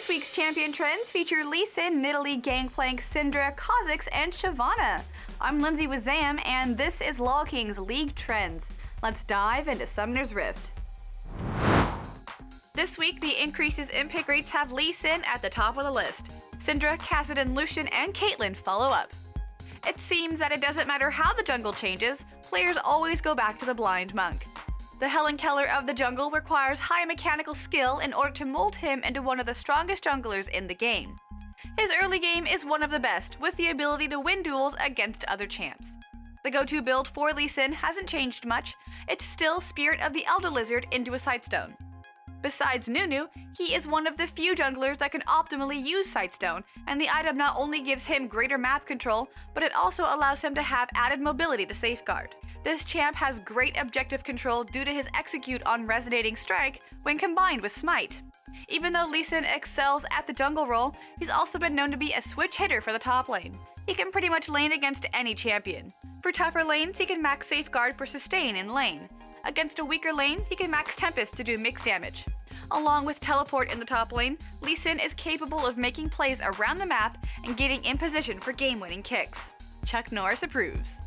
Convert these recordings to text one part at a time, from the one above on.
week's champion trends feature Lee Sin, Nidalee, Gangplank, Syndra, Kha'Zix, and Shyvana. I'm Lindsay with Zam, and this is LolKing's League Trends. Let's dive into Summoner's Rift. This week, the increases in pick rates have Lee Sin at the top of the list. Syndra, Kassadin, Lucian, and Caitlyn follow up. It seems that it doesn't matter how the jungle changes, players always go back to the Blind Monk. The Helen Keller of the jungle requires high mechanical skill in order to mold him into one of the strongest junglers in the game. His early game is one of the best, with the ability to win duels against other champs. The go-to build for Lee Sin hasn't changed much, it's still Spirit of the Elder Lizard into a Sightstone. Besides Nunu, he is one of the few junglers that can optimally use Sightstone, and the item not only gives him greater map control, but it also allows him to have added mobility to safeguard. This champ has great objective control due to his execute on Resonating Strike when combined with Smite. Even though Lee Sin excels at the jungle role, he's also been known to be a switch hitter for the top lane. He can pretty much lane against any champion. For tougher lanes, he can max Safeguard for sustain in lane. Against a weaker lane, he can max Tempest to do mixed damage. Along with Teleport in the top lane, Lee Sin is capable of making plays around the map and getting in position for game-winning kicks. Chuck Norris approves.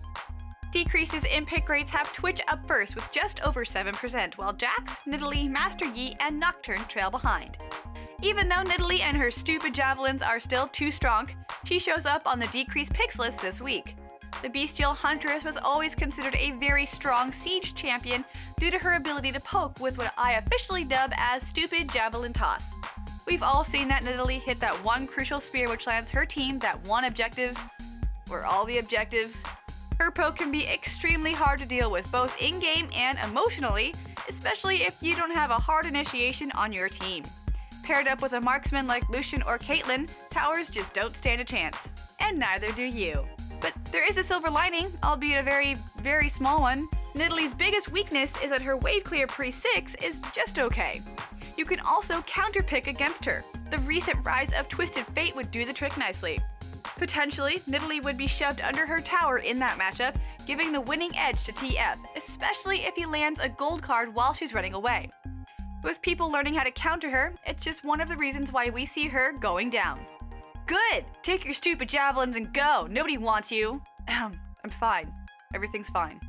Decreases in pick rates have Twitch up first with just over 7%, while Jax, Nidalee, Master Yi, and Nocturne trail behind. Even though Nidalee and her stupid javelins are still too strong, she shows up on the decreased picks list this week. The Bestial Huntress was always considered a very strong siege champion due to her ability to poke with what I officially dub as Stupid Javelin Toss. We've all seen that Nidalee hit that one crucial spear which lands her team that one objective, or all the objectives. Her poke can be extremely hard to deal with both in-game and emotionally, especially if you don't have a hard initiation on your team. Paired up with a marksman like Lucian or Caitlyn, towers just don't stand a chance. And neither do you. But there is a silver lining, albeit a very, very small one. Nidalee's biggest weakness is that her wave clear pre-6 is just okay. You can also counterpick against her. The recent rise of Twisted Fate would do the trick nicely. Potentially, Nidalee would be shoved under her tower in that matchup, giving the winning edge to TF, especially if he lands a gold card while she's running away. With people learning how to counter her, it's just one of the reasons why we see her going down. Good! Take your stupid javelins and go! Nobody wants you! I'm fine. Everything's fine.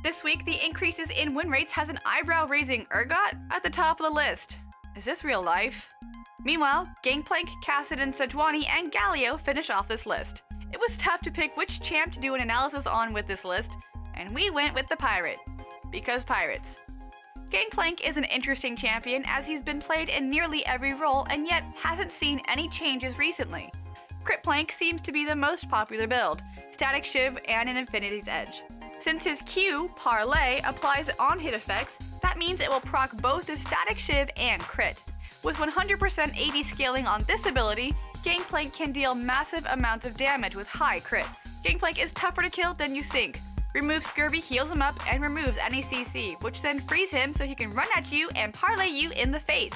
This week, the increases in win rates has an eyebrow-raising Urgot at the top of the list. Is this real life? Meanwhile, Gangplank, Kassadin, Sejuani, and Galio finish off this list. It was tough to pick which champ to do an analysis on with this list, and we went with the Pirate. Because pirates. Gangplank is an interesting champion as he's been played in nearly every role and yet hasn't seen any changes recently. Critplank seems to be the most popular build, Static Shiv and an Infinity's Edge. Since his Q, Parlay, applies on-hit effects, that means it will proc both the Static Shiv and Crit. With 100% AD scaling on this ability, Gangplank can deal massive amounts of damage with high crits. Gangplank is tougher to kill than you think. Remove Scurvy heals him up and removes any CC, which then frees him so he can run at you and parlay you in the face.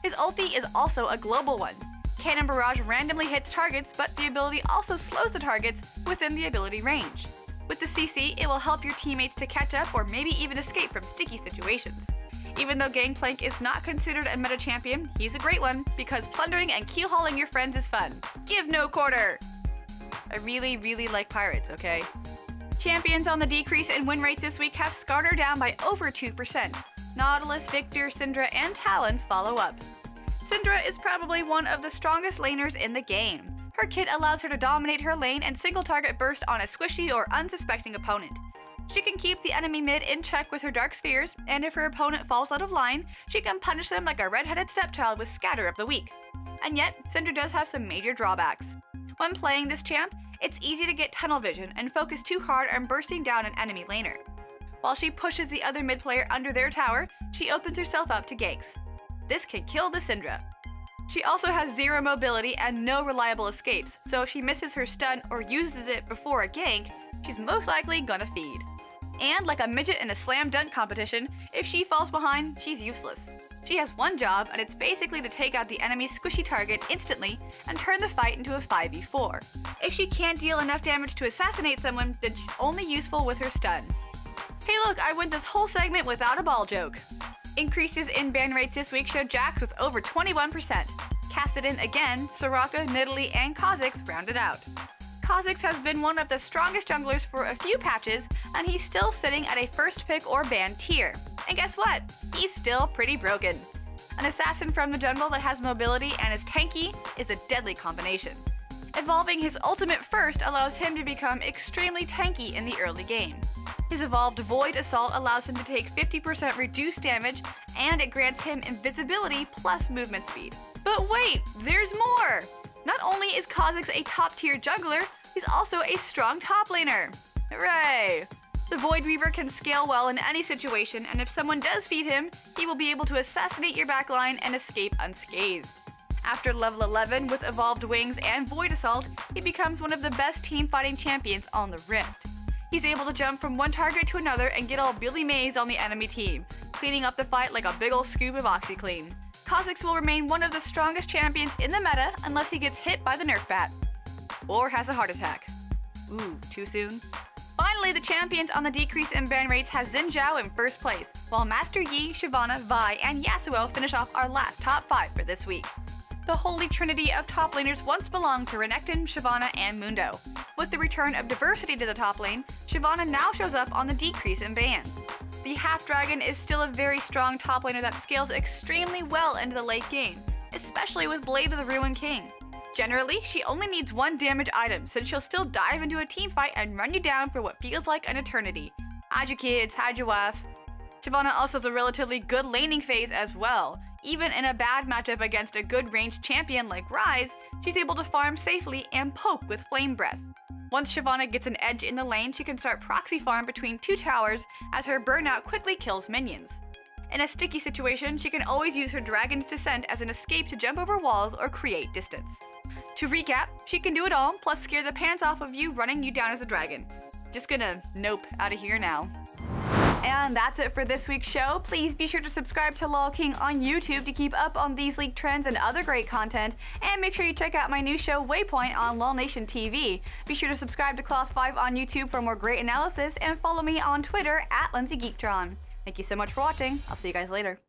His ulti is also a global one. Cannon Barrage randomly hits targets, but the ability also slows the targets within the ability range. With the CC, it will help your teammates to catch up or maybe even escape from sticky situations. Even though Gangplank is not considered a meta champion, he's a great one because plundering and keel-hauling your friends is fun. Give no quarter! I really like pirates, okay? Champions on the decrease in win rates this week have Skarner down by over 2%. Nautilus, Victor, Syndra, and Talon follow up. Syndra is probably one of the strongest laners in the game. Her kit allows her to dominate her lane and single target burst on a squishy or unsuspecting opponent. She can keep the enemy mid in check with her Dark Spheres, and if her opponent falls out of line, she can punish them like a red-headed stepchild with Scatter of the Weak. And yet, Syndra does have some major drawbacks. When playing this champ, it's easy to get tunnel vision and focus too hard on bursting down an enemy laner. While she pushes the other mid player under their tower, she opens herself up to ganks. This can kill the Syndra. She also has zero mobility and no reliable escapes, so if she misses her stun or uses it before a gank, she's most likely gonna feed. And like a midget in a slam dunk competition, if she falls behind, she's useless. She has one job, and it's basically to take out the enemy's squishy target instantly and turn the fight into a 5v4. If she can't deal enough damage to assassinate someone, then she's only useful with her stun. Hey look, I went this whole segment without a ball joke. Increases in ban rates this week showed Jax with over 21%. Kassadin again, Soraka, Nidalee, and Kha'Zix rounded out. Kha'Zix has been one of the strongest junglers for a few patches, and he's still sitting at a first pick or ban tier. And guess what? He's still pretty broken. An assassin from the jungle that has mobility and is tanky is a deadly combination. Evolving his ultimate first allows him to become extremely tanky in the early game. His evolved Void Assault allows him to take 50% reduced damage, and it grants him invisibility plus movement speed. But wait, there's more! Not only is Kha'Zix a top-tier jungler, he's also a strong top laner. Hooray! The Void Weaver can scale well in any situation, and if someone does feed him, he will be able to assassinate your backline and escape unscathed. After level 11 with evolved wings and Void Assault, he becomes one of the best team-fighting champions on the Rift. He's able to jump from one target to another and get all Billy Mays on the enemy team, cleaning up the fight like a big ol' scoop of OxyClean. Kha'Zix will remain one of the strongest champions in the meta unless he gets hit by the Nerf bat. Or has a heart attack. Ooh, too soon? Finally, the champions on the decrease in ban rates has Xin Zhao in first place, while Master Yi, Shyvana, Vi, and Yasuo finish off our last top 5 for this week. The holy trinity of top laners once belonged to Renekton, Shyvana, and Mundo. With the return of diversity to the top lane, Shyvana now shows up on the decrease in bans. The half-dragon is still a very strong top laner that scales extremely well into the late game, especially with Blade of the Ruined King. Generally, she only needs one damage item, since she'll still dive into a teamfight and run you down for what feels like an eternity. Hide your kids, hide your wife. Shyvana also has a relatively good laning phase as well. Even in a bad matchup against a good ranged champion like Ryze, she's able to farm safely and poke with Flame Breath. Once Shyvana gets an edge in the lane, she can start proxy farm between 2 towers as her burnout quickly kills minions. In a sticky situation, she can always use her Dragon's Descent as an escape to jump over walls or create distance. To recap, she can do it all, plus scare the pants off of you running you down as a dragon. Just gonna nope out of here now. And that's it for this week's show. Please be sure to subscribe to LolKing on YouTube to keep up on these league trends and other great content, and make sure you check out my new show Waypoint on LolNation TV. Be sure to subscribe to Cloth5 on YouTube for more great analysis, and follow me on Twitter @LindsayGeektron. Thank you so much for watching. I'll see you guys later.